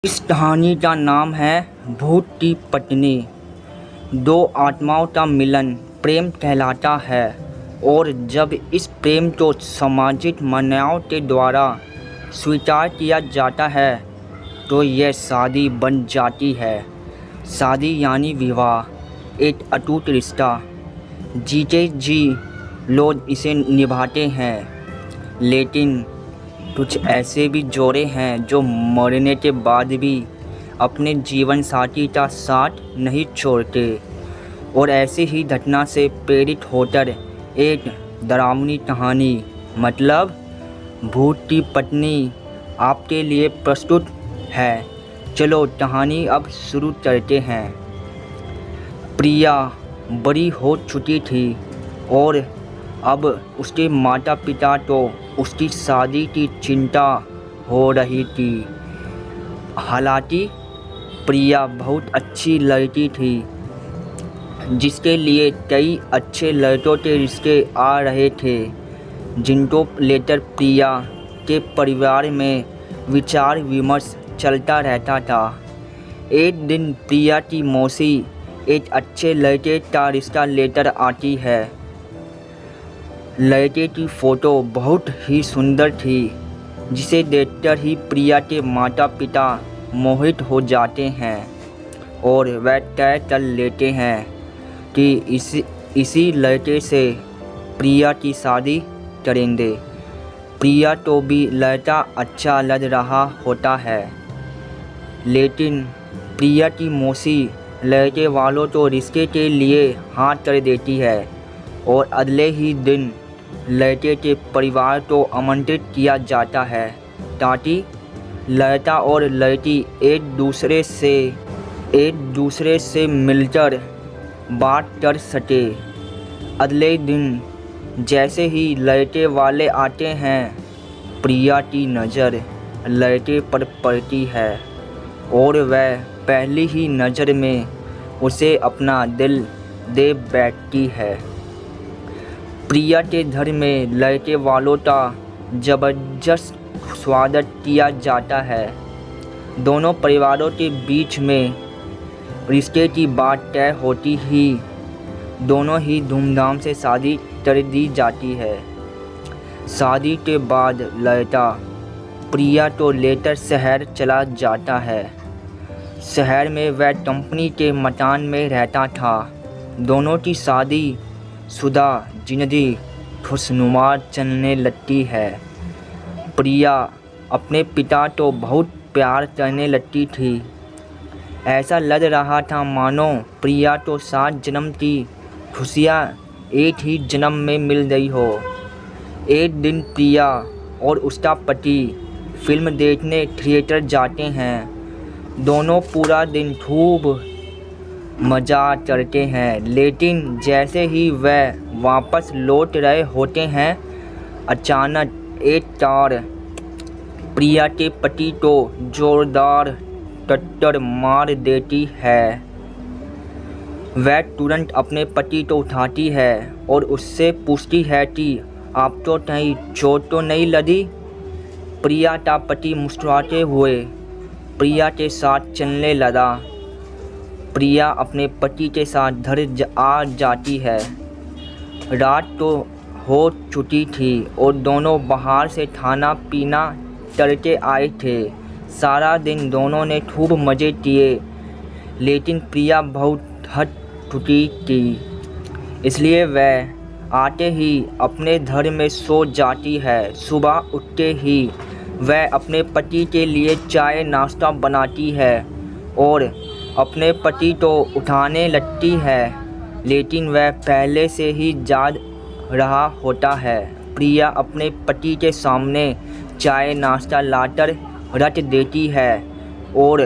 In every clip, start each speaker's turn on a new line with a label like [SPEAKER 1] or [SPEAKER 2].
[SPEAKER 1] इस कहानी का नाम है भूत की पत्नी। दो आत्माओं का मिलन प्रेम कहलाता है और जब इस प्रेम को सामाजिक मान्यताओं के द्वारा स्वीकार किया जाता है तो यह शादी बन जाती है। शादी यानी विवाह, एक अटूट रिश्ता। जीते जी लोग इसे निभाते हैं, लेकिन कुछ ऐसे भी जोड़े हैं जो मरने के बाद भी अपने जीवन साथी का साथ नहीं छोड़ते। और ऐसी ही घटना से प्रेरित होकर एक डरावनी कहानी मतलब भूत की पत्नी आपके लिए प्रस्तुत है। चलो कहानी अब शुरू करते हैं। प्रिया बड़ी हो चुकी थी और अब उसके माता पिता को उसकी शादी की चिंता हो रही थी। हालांकि प्रिया बहुत अच्छी लड़की थी जिसके लिए कई अच्छे लड़कों के रिश्ते आ रहे थे, जिनको लेकर प्रिया के परिवार में विचार विमर्श चलता रहता था। एक दिन प्रिया की मौसी एक अच्छे लड़के का रिश्ता लेकर आती है। लड़के की फ़ोटो बहुत ही सुंदर थी, जिसे देखकर ही प्रिया के माता पिता मोहित हो जाते हैं और वह तय कर लेते हैं कि इसी लड़के से प्रिया की शादी करेंगे। प्रिया को भी लड़का अच्छा लग रहा होता है, लेकिन प्रिया की मौसी लड़के वालों को रिश्ते के लिए हाँ कर देती है और अगले ही दिन लड़के के परिवार को आमंत्रित किया जाता है ताकि लड़का और लड़की एक दूसरे से मिलकर बात कर सके। अगले दिन जैसे ही लड़के वाले आते हैं, प्रिया की नज़र लड़के पर पड़ती है और वह पहली ही नज़र में उसे अपना दिल दे बैठती है। प्रिया के घर में लड़के वालों का ज़बरदस्त स्वागत किया जाता है। दोनों परिवारों के बीच में रिश्ते की बात तय होती ही दोनों ही धूमधाम से शादी कर दी जाती है। शादी के बाद लड़का प्रिया को लेकर शहर चला जाता है। शहर में वह कंपनी के मकान में रहता था। दोनों की शादी शुदा जिंदगी खुशनुमा चलने लगती है। प्रिया अपने पिता को बहुत प्यार करने लगती थी। ऐसा लग रहा था मानो प्रिया को 7 जन्म की खुशियाँ एक ही जन्म में मिल गई हो। एक दिन प्रिया और उसका पति फिल्म देखने थिएटर जाते हैं। दोनों पूरा दिन खूब मज़ा करते हैं, लेकिन जैसे ही वह वापस लौट रहे होते हैं, अचानक एक कार प्रिया के पति को जोरदार टक्कर मार देती है। वह तुरंत अपने पति को उठाती है और उससे पूछती है कि आपको कहीं चोट तो नहीं लगी। प्रिया का पति मुस्कुराते हुए प्रिया के साथ चलने लगा। प्रिया अपने पति के साथ घर आ जाती है। रात तो हो चुकी थी और दोनों बाहर से खाना पीना करके आए थे। सारा दिन दोनों ने खूब मज़े किए, लेकिन प्रिया बहुत थक चुकी थी, इसलिए वह आते ही अपने घर में सो जाती है। सुबह उठते ही वह अपने पति के लिए चाय नाश्ता बनाती है और अपने पति को उठाने लगती है, लेकिन वह पहले से ही जाग रहा होता है। प्रिया अपने पति के सामने चाय नाश्ता लाकर रख देती है और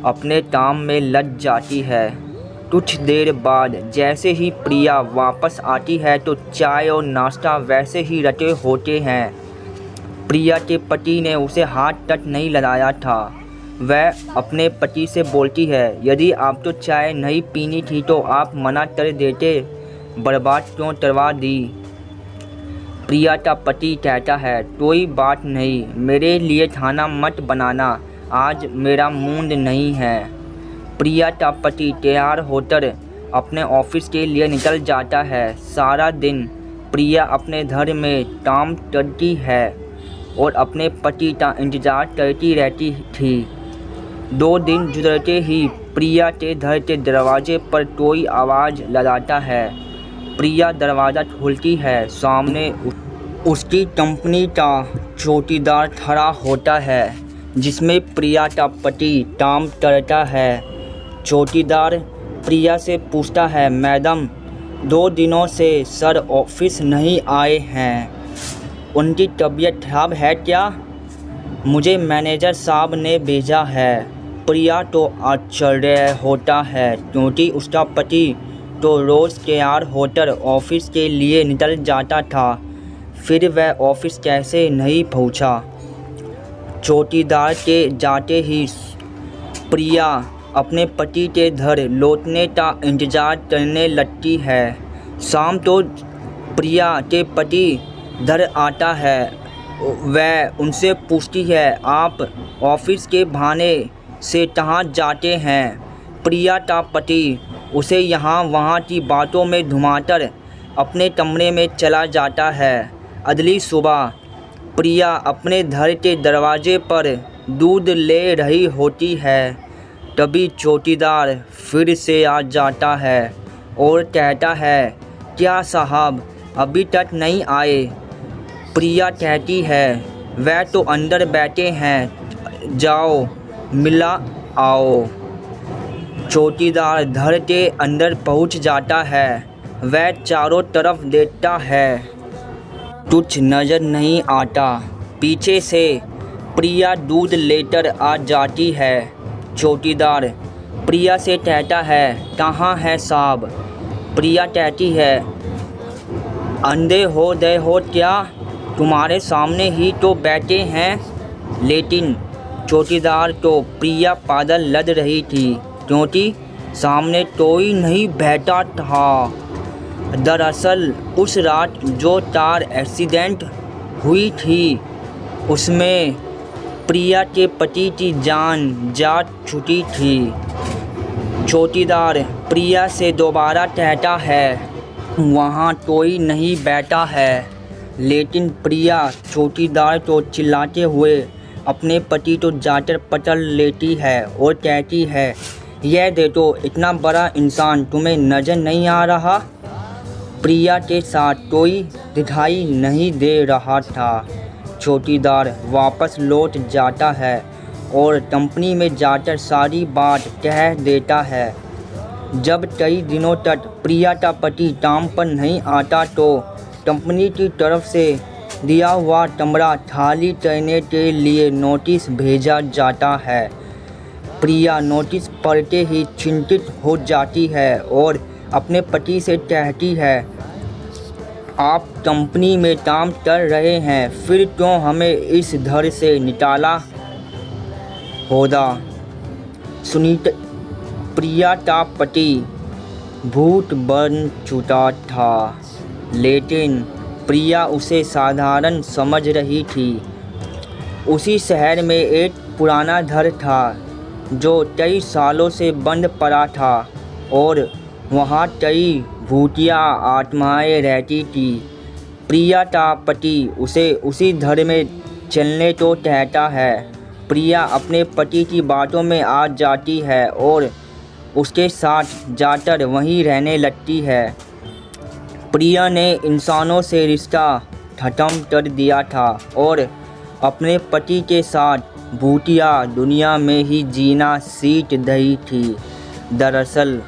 [SPEAKER 1] अपने काम में लग जाती है। कुछ देर बाद जैसे ही प्रिया वापस आती है तो चाय और नाश्ता वैसे ही रखे होते हैं। प्रिया के पति ने उसे हाथ तक नहीं लगाया था। वह अपने पति से बोलती है, यदि आपको चाय नहीं पीनी थी तो आप मना कर देते, बर्बाद क्यों करवा दी। प्रिया का पति कहता है, कोई बात नहीं, मेरे लिए खाना मत बनाना, आज मेरा मूड नहीं है। प्रिया का पति तैयार होकर अपने ऑफिस के लिए निकल जाता है। सारा दिन प्रिया अपने घर में काम करती है और अपने पति का इंतज़ार करती रहती थी। 2 दिन गुजरते ही प्रिया के घर के दरवाजे पर कोई आवाज़ लगाता है। प्रिया दरवाज़ा खोलती है। सामने उसकी कंपनी का चौकीदार खड़ा होता है, जिसमें प्रिया का पति काम करता है। चौकीदार प्रिया से पूछता है, मैडम 2 दिनों से सर ऑफिस नहीं आए हैं, उनकी तबीयत खराब है क्या? मुझे मैनेजर साहब ने भेजा है। प्रिया तो आश्चर्य होता है, क्योंकि उसका पति तो रोज़ तैयार होकर ऑफिस के लिए निकल जाता था, फिर वह ऑफिस कैसे नहीं पहुंचा। चौकीदार के जाते ही प्रिया अपने पति के घर लौटने का इंतज़ार करने लगती है। शाम तो प्रिया के पति घर आता है। वह उनसे पूछती है, आप ऑफिस के बहाने से कहाँ जाते हैं? प्रिया का पति उसे यहाँ वहाँ की बातों में घुमाकर अपने कमरे में चला जाता है। अगली सुबह प्रिया अपने घर के दरवाजे पर दूध ले रही होती है, तभी चौकीदार फिर से आ जाता है और कहता है, क्या साहब अभी तक नहीं आए? प्रिया कहती है, वह तो अंदर बैठे हैं, जाओ मिला आओ। चौकीदार घर के अंदर पहुंच जाता है। वह चारों तरफ देखता है, कुछ नज़र नहीं आता। पीछे से प्रिया दूध लेकर आ जाती है। चौकीदार प्रिया से कहता है, कहाँ है साहब? प्रिया कहती है, अंधे हो गए हो क्या? तुम्हारे सामने ही तो बैठे हैं। लेकिन चौकीदार को प्रिया पागल लग रही थी, क्योंकि सामने कोई नहीं बैठा था। दरअसल उस रात जो कार एक्सीडेंट हुई थी, उसमें प्रिया के पति की जान जा चुकी थी। चौकीदार प्रिया से दोबारा कहता है, वहाँ कोई नहीं बैठा है। लेकिन प्रिया चौकीदार को चिल्लाते हुए अपने पति को जाकर पकड़ लेती है और कहती है, यह देखो इतना बड़ा इंसान तुम्हें नज़र नहीं आ रहा? प्रिया के साथ कोई दिखाई नहीं दे रहा था। चौकीदार वापस लौट जाता है और कंपनी में जाकर सारी बात कह देता है। जब कई दिनों तक प्रिया का पति काम पर नहीं आता, तो कंपनी की तरफ से दिया हुआ कमरा खाली करने के लिए नोटिस भेजा जाता है। प्रिया नोटिस पढ़ते ही चिंतित हो जाती है और अपने पति से कहती है, आप कंपनी में काम कर रहे हैं, फिर क्यों हमें इस घर से निकाला होगा? सुनीता प्रिया का पति भूत बन चुका था, लेकिन प्रिया उसे साधारण समझ रही थी। उसी शहर में एक पुराना घर था जो कई सालों से बंद पड़ा था और वहाँ कई भूतिया आत्माएं रहती थी। प्रिया का पति उसे उसी घर में चलने को कहता है। प्रिया अपने पति की बातों में आ जाती है और उसके साथ जाकर वहीं रहने लगती है। प्रिया ने इंसानों से रिश्ता खत्म कर दिया था और अपने पति के साथ भूतिया दुनिया में ही जीना सीख रही थी। दरअसल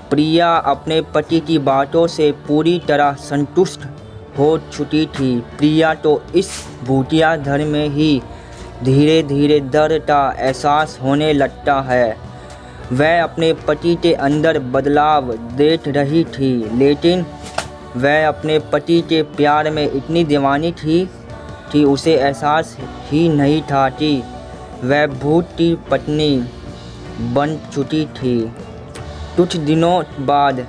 [SPEAKER 1] प्रिया अपने पति की बातों से पूरी तरह संतुष्ट हो चुकी थी। प्रिया तो इस भूतिया घर में ही धीरे धीरे डर का एहसास होने लगता है। वह अपने पति के अंदर बदलाव देख रही थी, लेकिन वह अपने पति के प्यार में इतनी दीवानी थी कि उसे एहसास ही नहीं था कि वह भूत की पत्नी बन चुकी थी। कुछ दिनों बाद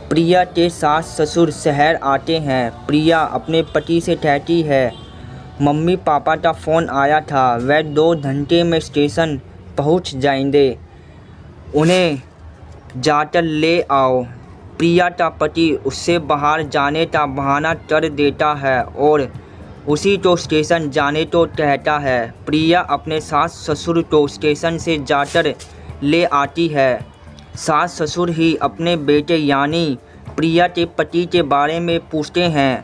[SPEAKER 1] प्रिया के सास ससुर शहर आते हैं। प्रिया अपने पति से कहती है, मम्मी पापा का फ़ोन आया था, वह 2 घंटे में स्टेशन पहुंच जाएंगे, उन्हें जाकर ले आओ। प्रिया का पति उससे बाहर जाने का बहाना कर देता है और उसी को स्टेशन जाने को कहता है। प्रिया अपने सास ससुर को स्टेशन से जाकर ले आती है। सास ससुर ही अपने बेटे यानी प्रिया के पति के बारे में पूछते हैं।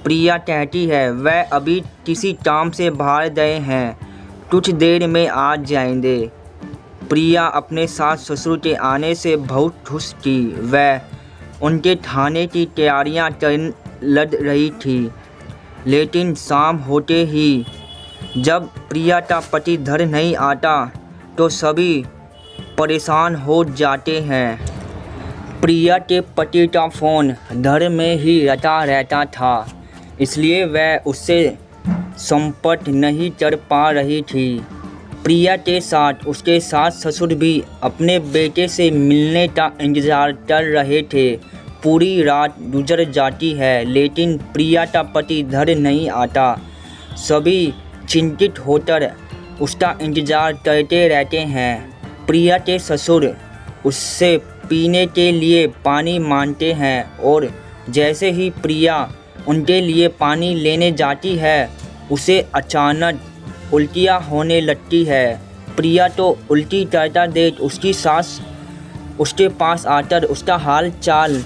[SPEAKER 1] प्रिया कहती है वह अभी किसी काम से बाहर गए हैं, कुछ देर में आ जाएंगे। प्रिया अपने सास ससुर के आने से बहुत खुश थी। वह उनके खाने की तैयारियां करने लग रही थी, लेकिन शाम होते ही जब प्रिया का पति घर नहीं आता तो सभी परेशान हो जाते हैं। प्रिया के पति का फ़ोन घर में ही रटा रहता था, इसलिए वह उससे संपर्क नहीं कर पा रही थी। प्रिया के साथ उसके सास ससुर भी अपने बेटे से मिलने का इंतज़ार कर रहे थे। पूरी रात गुजर जाती है, लेकिन प्रिया का पति घर नहीं आता। सभी चिंतित होकर उसका इंतज़ार करते रहते हैं। प्रिया के ससुर उससे पीने के लिए पानी मांगते हैं और जैसे ही प्रिया उनके लिए पानी लेने जाती है, उसे अचानक उल्टियाँ होने लगती है। प्रिया तो उल्टी करता देख उसकी सास उसके पास आकर उसका हाल चाल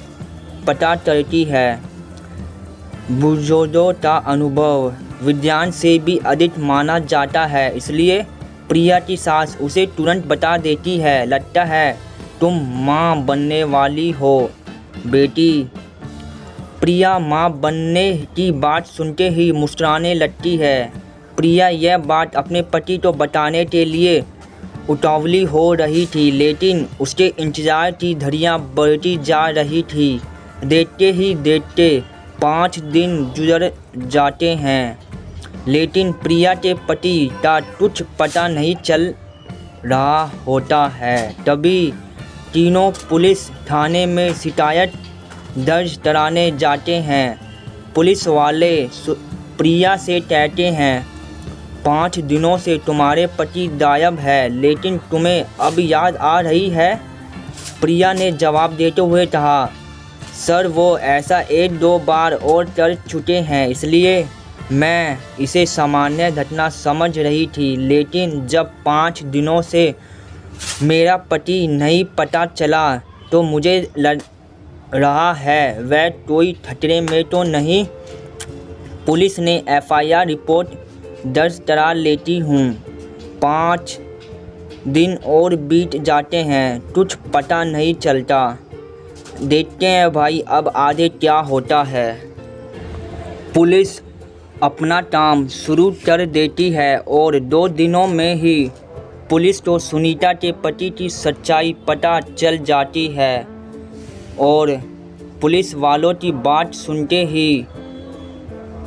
[SPEAKER 1] पता करती है। बुजुर्गों का अनुभव विज्ञान से भी अधिक माना जाता है, इसलिए प्रिया की सास उसे तुरंत बता देती है, लगता है तुम माँ बनने वाली हो बेटी। प्रिया माँ बनने की बात सुनते ही मुस्कुराने लगती है। प्रिया यह बात अपने पति को बताने के लिए उतावली हो रही थी, लेकिन उसके इंतज़ार की घड़ियाँ बढ़ती जा रही थी। देखते ही देखते 5 दिन गुजर जाते हैं, लेकिन प्रिया के पति का कुछ पता नहीं चल रहा होता है। तभी तीनों पुलिस थाने में शिकायत दर्ज कराने जाते हैं। पुलिस वाले प्रिया से कहते हैं 5 दिनों से तुम्हारे पति गायब है, लेकिन तुम्हें अब याद आ रही है। प्रिया ने जवाब देते हुए कहा, सर वो ऐसा 1-2 बार और कर चुके हैं, इसलिए मैं इसे सामान्य घटना समझ रही थी, लेकिन जब 5 दिनों से मेरा पति नहीं पता चला तो मुझे लग रहा है वह कोई खतरे में तो नहीं। पुलिस ने FIR रिपोर्ट दर्ज करा लेती हूँ। 5 दिन और बीत जाते हैं, कुछ पता नहीं चलता। देखते हैं भाई अब आगे क्या होता है। पुलिस अपना काम शुरू कर देती है और 2 दिनों में ही पुलिस को सुनीता के पति की सच्चाई पता चल जाती है और पुलिस वालों की बात सुनते ही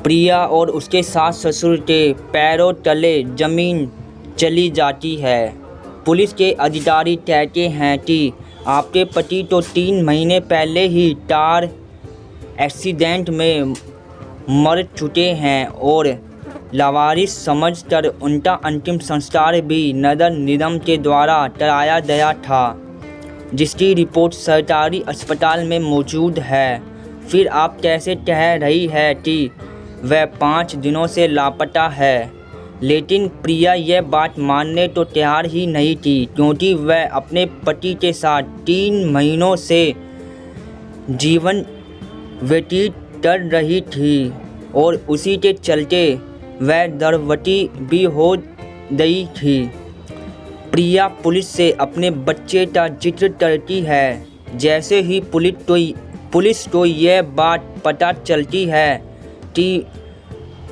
[SPEAKER 1] प्रिया और उसके सास ससुर के पैरों तले ज़मीन चली जाती है। पुलिस के अधिकारी कहते हैं कि आपके पति तो 3 महीने पहले ही कार एक्सीडेंट में मर चुके हैं और लावारिस समझकर उनका अंतिम संस्कार भी नगर निगम के द्वारा कराया गया था, जिसकी रिपोर्ट सरकारी अस्पताल में मौजूद है। फिर आप कैसे कह रही है कि वह 5 दिनों से लापता है? लेकिन प्रिया यह बात मानने तो तैयार ही नहीं थी, क्योंकि वह अपने पति के साथ 3 महीनों से जीवन व्यतीत कर रही थी और उसी के चलते वह गर्भवती भी हो गई थी। प्रिया पुलिस से अपने बच्चे का जिक्र करती है। जैसे ही पुलिस को यह बात पता चलती है कि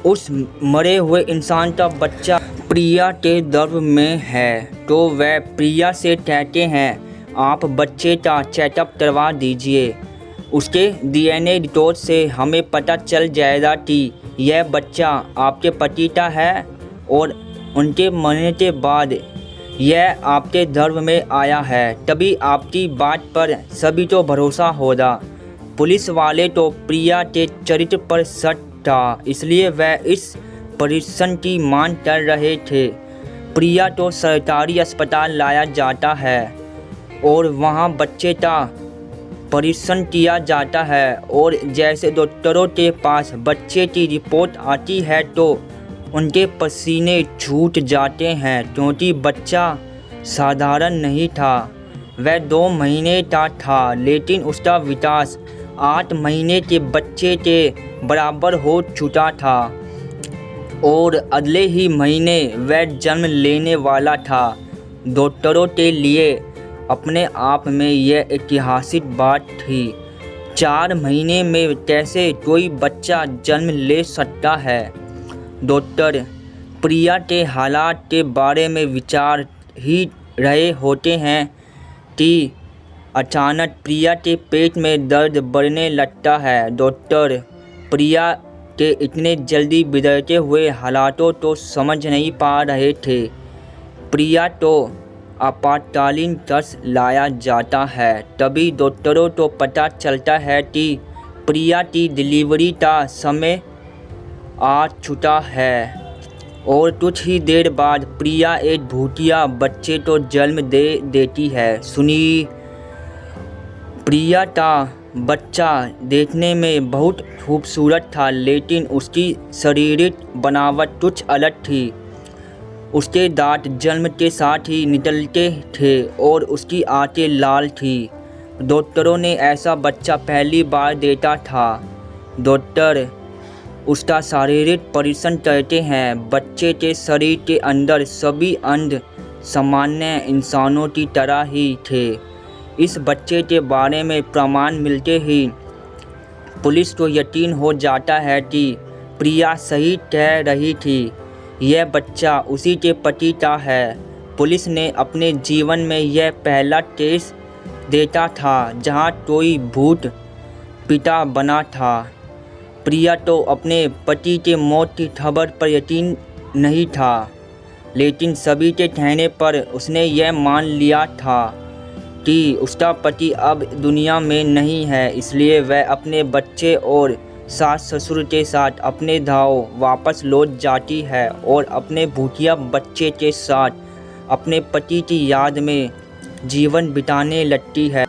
[SPEAKER 1] उस मरे हुए इंसान का बच्चा प्रिया के गर्भ में है, तो वह प्रिया से कहते हैं आप बच्चे का चेकअप करवा दीजिए। उसके DNA रिपोर्ट से हमें पता चल जाएगा कि यह बच्चा आपके पति का है और उनके मरने के बाद यह आपके गर्भ में आया है। तभी आपकी बात पर सभी को भरोसा होगा। पुलिस वाले तो प्रिया के चरित्र पर शक था, इसलिए वह इस परीक्षण की मांग कर रहे थे। प्रिया तो सरकारी अस्पताल लाया जाता है और वहाँ बच्चे का परीक्षण किया जाता है और जैसे डॉक्टरों के पास बच्चे की रिपोर्ट आती है तो उनके पसीने छूट जाते हैं क्योंकि बच्चा साधारण नहीं था। वह 2 महीने का था लेकिन उसका विकास 8 महीने के बच्चे के बराबर हो चुका था और अगले ही महीने वह जन्म लेने वाला था। डॉक्टरों के लिए अपने आप में यह ऐतिहासिक बात थी। 4 महीने में कैसे कोई बच्चा जन्म ले सकता है। डॉक्टर प्रिया के हालात के बारे में विचार ही रहे होते हैं कि अचानक प्रिया के पेट में दर्द बढ़ने लगता है। डॉक्टर प्रिया के इतने जल्दी बिगड़ते हुए हालातों तो समझ नहीं पा रहे थे। प्रिया तो आपातकालीन कक्ष लाया जाता है। तभी डॉक्टरों को पता चलता है कि प्रिया की डिलीवरी का समय आ चुका है और कुछ ही देर बाद प्रिया एक भूतिया बच्चे को जन्म दे देती है। सुनिए, प्रिया का बच्चा देखने में बहुत खूबसूरत था लेकिन उसकी शारीरिक बनावट कुछ अलग थी। उसके दांत जन्म के साथ ही निकलते थे और उसकी आंखें लाल थी। डॉक्टरों ने ऐसा बच्चा पहली बार देखा था। डॉक्टर उसका शारीरिक परीक्षण करते हैं। बच्चे के शरीर के अंदर सभी अंग सामान्य इंसानों की तरह ही थे। इस बच्चे के बारे में प्रमाण मिलते ही पुलिस को यकीन हो जाता है कि प्रिया सही कह रही थी, यह बच्चा उसी के पति का है। पुलिस ने अपने जीवन में यह पहला केस देखा था जहां कोई भूत पिता बना था। प्रिया तो अपने पति के मौत की खबर पर यकीन नहीं था लेकिन सभी के कहने पर उसने यह मान लिया था कि उसका पति अब दुनिया में नहीं है, इसलिए वह अपने बच्चे और सास ससुर के साथ अपने गाँव वापस लौट जाती है और अपने भूतिया बच्चे के साथ अपने पति की याद में जीवन बिताने लगती है।